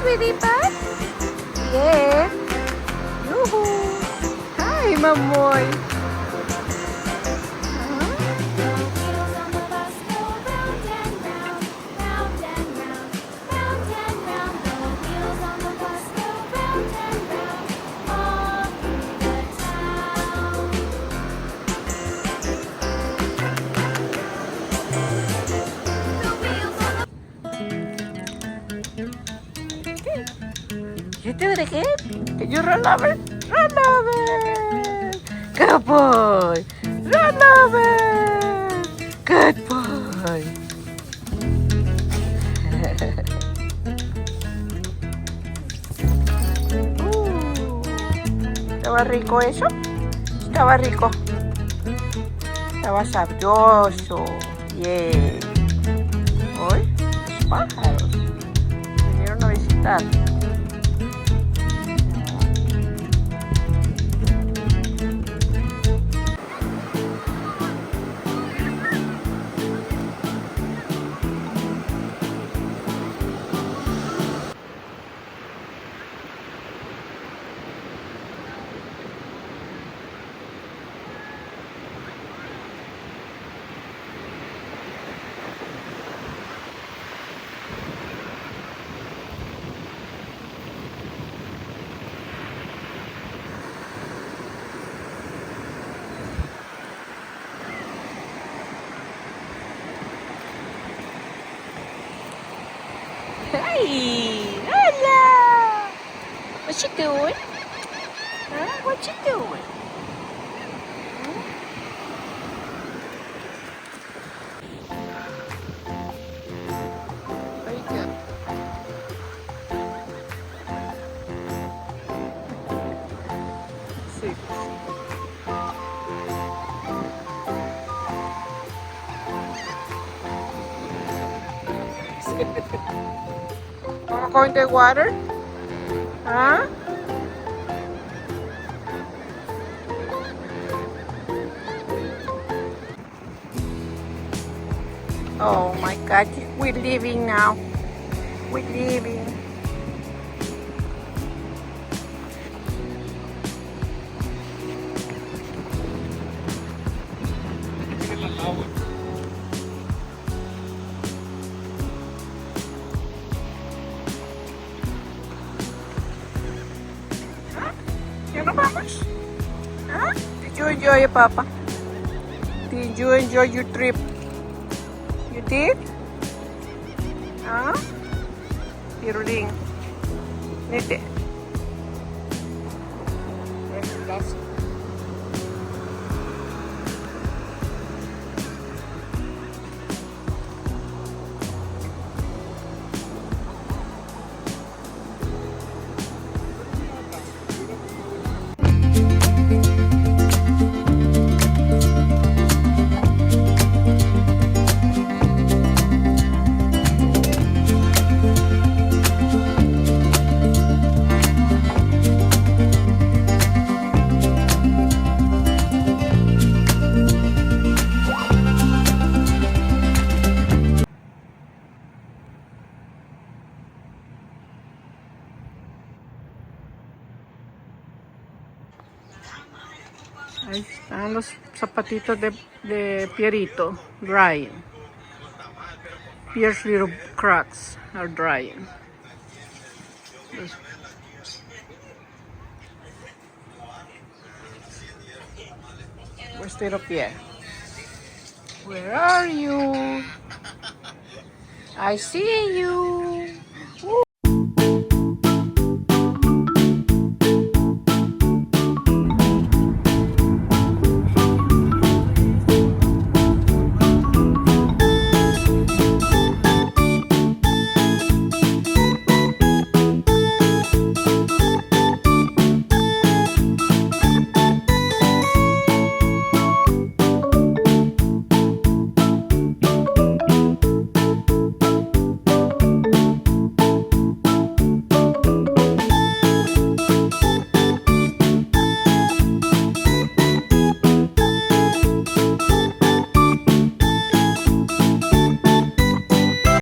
sweetie pie? Yeah. Yoo-hoo. Hi, Mamoy. You do it again? Can you run over? Run over! Good boy! Run over! Good boy! ¿Estaba rico eso? Estaba rico. Estaba sabroso. Yeah. Hoy los pájaros vinieron a visitar. Hey! Hola! What you doing? Huh? What you doing? Very good. Sí. Wanna go in the water? Huh? Oh my God, we're leaving now. We're leaving. ¿Ya nos vamos? Huh? Did you enjoy it, Papa? Did you enjoy your trip? You did? Huh? Piruling. Nite. Yes. Ahí están los zapatitos de Pierrito, drying. Pierre's little cracks are drying. Where's little Pierre? Where are you? I see you.